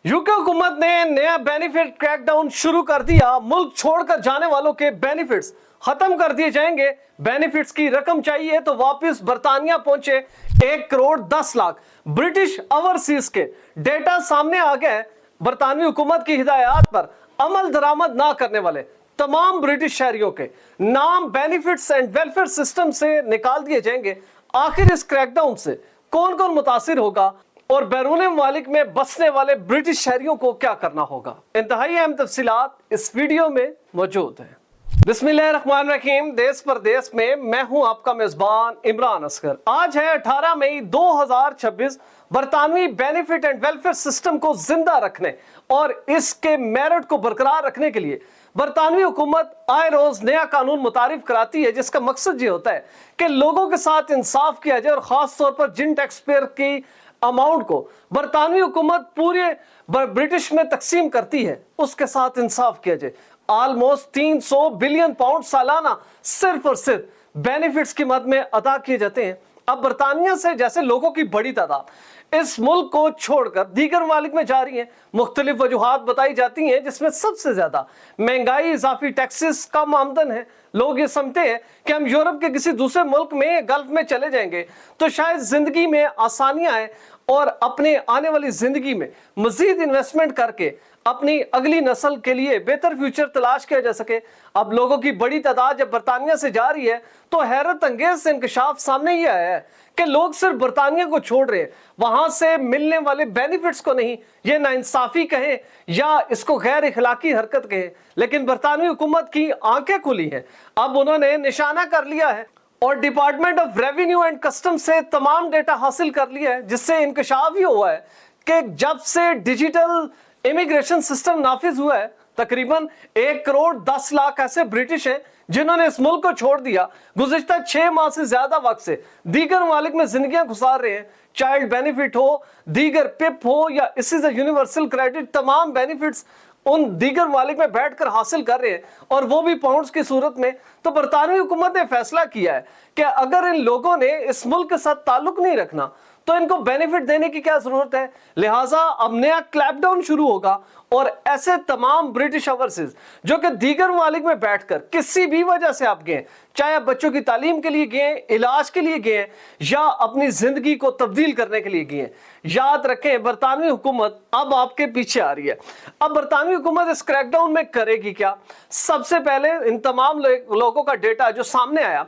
UK हुकूमत ने नया बेनिफिट क्रैकडाउन शुरू कर दिया। मुल्क छोड़कर जाने वालों के बेनिफिट्स खत्म कर दिए जाएंगे। बेनिफिट्स की रकम चाहिए तो वापस बर्तानिया पहुंचे 1 करोड़ 10 लाख ब्रिटिश ओवरसीज के डेटा सामने आ गए। बरतानवी हुकूमत की हिदायत पर अमल दरामद ना करने वाले तमाम ब्रिटिश शहरियों के नाम बेनिफिट्स एंड वेलफेयर सिस्टम से निकाल दिए जाएंगे। आखिर इस क्रैकडाउन से कौन कौन मुतासिर होगा और बैरून ममालिक में बसने वाले ब्रिटिश शहरियों को क्या करना होगा, इंतहाई अहम तफसीलात इस वीडियो में मौजूद है। बिस्मिल्लाहिर्रहमानिर्रहीम। देश परदेश में मैं हूं आपका मेजबान इमरान असगर। आज है 18 मई 2026। बरतानवी बेनिफिट एंड वेलफेयर सिस्टम को जिंदा रखने और इसके मेरिट को बरकरार रखने के लिए बरतानवी हुकूमत आए रोज नया कानून मुतारिफ कराती है, जिसका मकसद ये होता है कि लोगों के साथ इंसाफ किया जाए और खास तौर पर जिन टैक्स पेयर की अमाउंट को बरतानवी हुकूमत पूरे ब्रिटिश में तकसीम करती है उसके साथ इंसाफ किया जाए। ऑलमोस्ट 300 बिलियन पाउंड सालाना सिर्फ और सिर्फ बेनिफिट्स की मद में अदा किए जाते हैं। अब बरतानिया से जैसे लोगों की बड़ी तादाद इस मुल्क को छोड़कर दीगर ममालिक में जा रही है। मुख्तलिफ वजूहात बताई जाती हैं, जिसमें सबसे ज्यादा महंगाई, इजाफी टैक्सेस, कम आमदन है। लोग ये समझते हैं कि हम यूरोप के किसी दूसरे मुल्क में, गल्फ में चले जाएंगे तो शायद जिंदगी में आसानियां आए और अपने आने वाली जिंदगी में मजीद इन्वेस्टमेंट करके अपनी अगली नस्ल के लिए बेहतर फ्यूचर तलाश किया जा सके। अब लोगों की बड़ी तादाद जब बरतानिया से जा रही है तो हैरत अंगेज इंकशाफ सामने ही आया है कि लोग सिर्फ बरतानिया को छोड़ रहे हैं, वहां से मिलने वाले बेनिफिट्स को नहीं। ये नाइंसाफी कहें या इसको गैर इखलाकी हरकत कहें, लेकिन बरतानवी हुकूमत की आंखें खुली हैं। अब उन्होंने निशाना कर लिया है और department of revenue and custom से तमाम डेटा हासिल कर लिया है, जिससे इंकशाफ ही हुआ है कि जब से डिजिटल इमिग्रेशन सिस्टम नाफिज हुआ है तकरीबन 1 करोड़ 10 लाख ऐसे ब्रिटिश हैं जिन्होंने इस मुल्क को छोड़ दिया। गुज़िश्ता 6 माह से ज्यादा वक्त से दीगर ममालिक में जिंदगियां गुजार रहे हैं। चाइल्ड बेनिफिट हो, दीगर पिप हो या इसी से यूनिवर्सल क्रेडिट, तमाम बेनिफिट्स उन दीगर ममालिक में बैठकर हासिल कर रहे हैं और वो भी पाउंड्स की सूरत में। तो बरतानवी हुकूमत ने फैसला किया है कि अगर इन लोगों ने इस मुल्क के साथ ताल्लुक नहीं रखना तो इनको बेनिफिट देने की क्या जरूरत है। लिहाजा अब नया क्लैपडाउन शुरू होगा और ऐसे तमाम ब्रिटिश ओवरसीज जो कि दीगर ममालिक में बैठकर किसी भी वजह से आप गए, चाहे आप बच्चों की तालीम के लिए गए, इलाज के लिए गए या अपनी जिंदगी को तब्दील करने के लिए गए, याद रखें बरतानवी हुकूमत अब आपके पीछे आ रही है। अब बरतानवी हुकूमत इस क्रैकडाउन में करेगी क्या? सबसे पहले इन तमाम लोगों का डेटा जो सामने आया,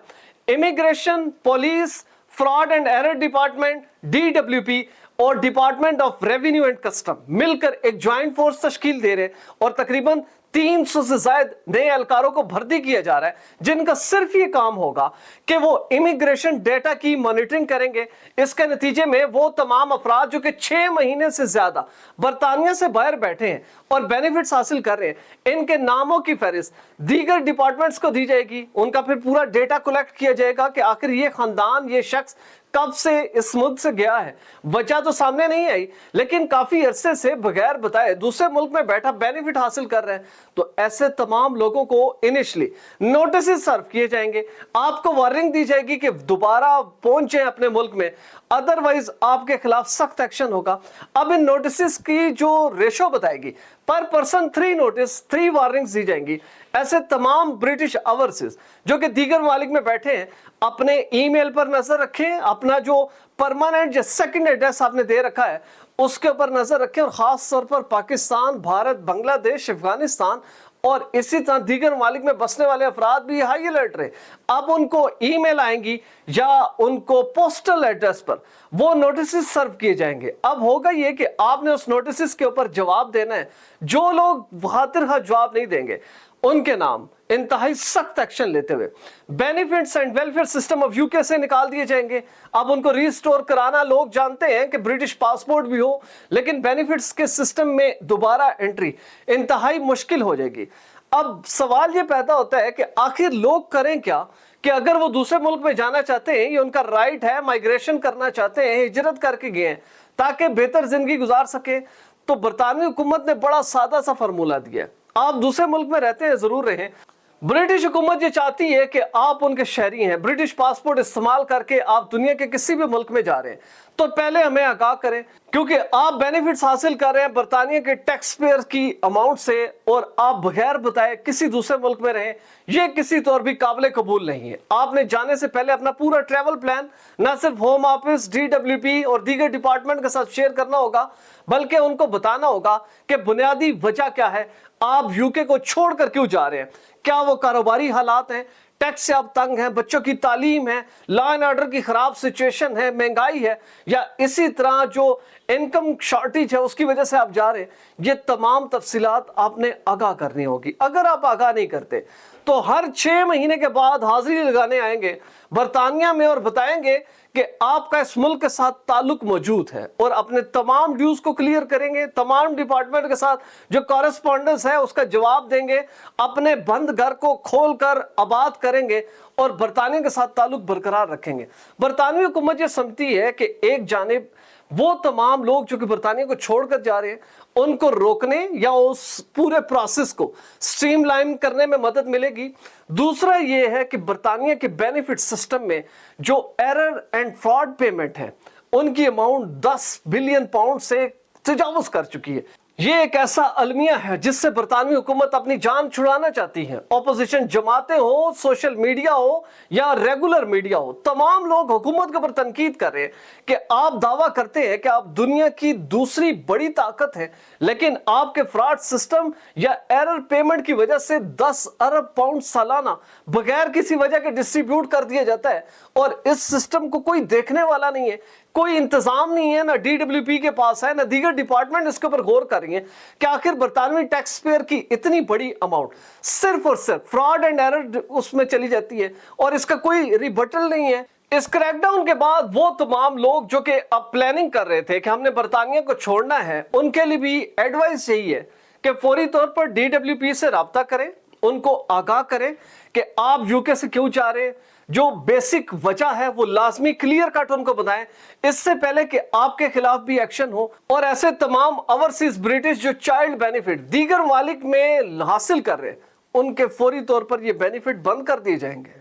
immigration, police, fraud and error department, DWP और department of revenue and custom मिलकर एक ज्वाइंट फोर्स तश्कील दे रहे और तकरीबन 300 से ज्यादा नए एहलकारों को भर्ती किया जा रहा है, जिनका सिर्फ ये काम होगा कि वो इमिग्रेशन डेटा की मॉनिटरिंग करेंगे। इसके नतीजे में वो तमाम अफराद जो कि 6 महीने से ज्यादा बरतानिया से बाहर बैठे हैं और बेनिफिट्स हासिल कर रहे हैं, इनके नामों की फहरिस्त दीगर डिपार्टमेंट्स को दी जाएगी। उनका फिर पूरा डेटा कलेक्ट किया जाएगा कि आखिर ये खानदान, ये शख्स कब से इस मुल्क से गया है। वजह तो सामने नहीं आई, लेकिन काफी अरसे से बगैर बताए दूसरे मुल्क में बैठा बेनिफिट हासिल कर रहे हैं। तो ऐसे तमाम लोगों को इनिशियली नोटिस सर्व किए जाएंगे, आपको वार्निंग दी जाएगी कि दोबारा पहुंचे अपने मुल्क में, अदरवाइज आपके खिलाफ सख्त एक्शन होगा। अब इन नोटिस की जो रेशो बताएगी, पर पर्सन 3 नोटिस, 3 वार्निंग्स दी जाएंगी। ऐसे तमाम ब्रिटिश ओवरसीज जो कि दीगर ममालिक में बैठे हैं, अपने ईमेल पर नजर रखें, अपना जो परमानेंट या सेकंड एड्रेस आपने दे रखा है उसके ऊपर नजर रखें और खास तौर पर पाकिस्तान, भारत, बांग्लादेश, अफगानिस्तान और इसी तरह दीगर ममालिक में बसने वाले अफराद भी हाई अलर्ट रहे। अब उनको ईमेल आएंगी या उनको पोस्टल एड्रेस पर वो नोटिस सर्व किए जाएंगे। अब होगा ये कि आपने उस नोटिस के ऊपर जवाब देना है। जो लोग खातिर खा जवाब नहीं देंगे उनके नाम इंतहाई सख्त एक्शन लेते हुए benefits and welfare system of UK से निकाल दिए जाएंगे। अब उनको रिस्टोर कराना, लोग जानते हैं कि ब्रिटिश पासपोर्ट भी हो, लेकिन बेनिफिट्स के सिस्टम में दोबारा एंट्री इंतहाई मुश्किल हो जाएगी। अब सवाल ये पैदा होता है कि आखिर लोग करें क्या कि अगर वो दूसरे मुल्क में जाना चाहते हैं, ये उनका राइट है, माइग्रेशन करना चाहते हैं, हिजरत करके गए हैं ताकि बेहतर जिंदगी गुजार सके, तो बरतानवी हुकूमत ने बड़ा सादा सा फार्मूला दिया है। आप दूसरे मुल्क में रहते हैं, जरूर रहें, ब्रिटिश हुकूमत ये चाहती है कि आप उनके शहरी हैं, ब्रिटिश पासपोर्ट इस्तेमाल करके आप दुनिया के किसी भी मुल्क में जा रहे हैं तो पहले हमें आगाह करें, क्योंकि आप बेनिफिट्स हासिल कर रहे हैं बरतानिया के टैक्स पेयर की अमाउंट से और आप बगैर बताए किसी दूसरे मुल्क में रहें, यह किसी तौर भी काबिल कबूल नहीं है। आपने जाने से पहले अपना पूरा ट्रैवल प्लान न सिर्फ होम ऑफिस, DWP और दीगर डिपार्टमेंट के साथ शेयर करना होगा, बल्कि उनको बताना होगा कि बुनियादी वजह क्या है, आप यूके को छोड़कर क्यों जा रहे हैं। क्या वो कारोबारी हालात हैं, टैक्स से आप तंग हैं, बच्चों की तालीम है, लॉ एंड ऑर्डर की खराब सिचुएशन है, महंगाई है, या इसी तरह जो इनकम शॉर्टेज है उसकी वजह से आप जा रहे हैं। ये तमाम तफसीलात आपने आगाह करनी होगी। अगर आप आगाह नहीं करते तो हर 6 महीने के बाद हाजिरी लगाने आएंगे बरतानिया में और बताएंगे कि आपका इस मुल्क के साथ ताल्लुक मौजूद है, और अपने तमाम ड्यूज को क्लियर करेंगे, तमाम डिपार्टमेंट के साथ जो कॉरेस्पॉन्डेंस है उसका जवाब देंगे, अपने बंद घर को खोलकर आबाद करेंगे और बरतानिया के साथ ताल्लुक बरकरार रखेंगे। बरतानवी हुकूमत ये समझती है कि एक जानिब वो तमाम लोग जो कि बरतानिया को छोड़कर जा रहे हैं उनको रोकने या उस पूरे प्रोसेस को स्ट्रीमलाइन करने में मदद मिलेगी। दूसरा ये है कि बरतानिया के बेनिफिट सिस्टम में जो एरर एंड फ्रॉड पेमेंट है उनकी अमाउंट 10 बिलियन पाउंड से तजावुज कर चुकी है। ये एक ऐसा अलमिया है जिससे बरतानवी हुकूमत अपनी जान छुड़ाना चाहती है। ऑपोजिशन जमातें हो, सोशल मीडिया हो या रेगुलर मीडिया हो, तमाम लोग हुकूमत के ऊपर तनकीद कर रहे हैं कि आप दावा करते हैं कि आप दुनिया की दूसरी बड़ी ताकत है, लेकिन आपके फ्रॉड सिस्टम या एरर पेमेंट की वजह से 10 अरब पाउंड सालाना बगैर किसी वजह के डिस्ट्रीब्यूट कर दिया जाता है, और इस सिस्टम को कोई देखने वाला नहीं है, कोई इंतजाम नहीं है, ना DWP के पास है, ना दीगर डिपार्टमेंट इसके ऊपर गौर कर रही है कि आखिर बरतानवी टैक्स पेयर की इतनी बड़ी अमाउंट सिर्फ और सिर्फ फ्रॉड एंड एरर उसमें चली जाती है और इसका कोई रिबटल नहीं है। इस क्रैकडाउन के बाद वो तमाम लोग जो कि अब प्लानिंग कर रहे थे कि हमने बरतानिया को छोड़ना है, उनके लिए भी एडवाइस यही है कि फौरी तौर पर DWP से राब्ता करें, उनको आगाह करें कि आप यूके से क्यों जा रहे हैं, जो बेसिक वजह है वो लाजमी क्लियर कट उनको बताएं, इससे पहले कि आपके खिलाफ भी एक्शन हो। और ऐसे तमाम ओवरसीज ब्रिटिश जो चाइल्ड बेनिफिट दीगर मालिक में हासिल कर रहे हैं उनके फौरी तौर पर ये बेनिफिट बंद कर दिए जाएंगे।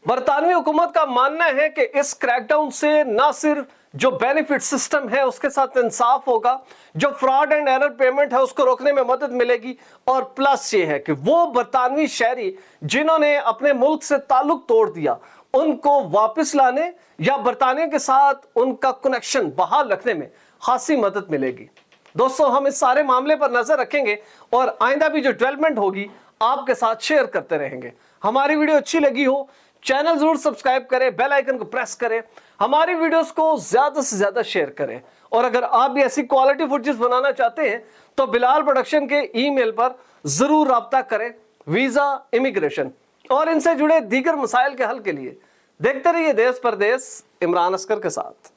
बरतानवी हुकूमत का मानना है कि इस क्रैकडाउन से न सिर्फ जो बेनिफिट सिस्टम है उसके साथ इंसाफ होगा, जो फ्रॉड एंड एरर पेमेंट है उसको रोकने में मदद मिलेगी, और प्लस ये है कि वो बरतानवी शहरी जिन्होंने अपने मुल्क से ताल्लुक तोड़ दिया उनको वापस लाने या बरतानिया के साथ उनका कनेक्शन बहाल रखने में खासी मदद मिलेगी। दोस्तों, हम इस सारे मामले पर नजर रखेंगे और आइंदा भी जो डेवलपमेंट होगी आपके साथ शेयर करते रहेंगे। हमारी वीडियो अच्छी लगी हो चैनल जरूर सब्सक्राइब करें, बेल आइकन को प्रेस करें, हमारी वीडियोस को ज्यादा से ज्यादा शेयर करें, और अगर आप भी ऐसी क्वालिटी फुटेज बनाना चाहते हैं तो बिलाल प्रोडक्शन के ईमेल पर जरूर राब्ता करें। वीजा, इमिग्रेशन और इनसे जुड़े दीगर मसाइल के हल के लिए देखते रहिए देश परदेश इमरान अस्कर के साथ।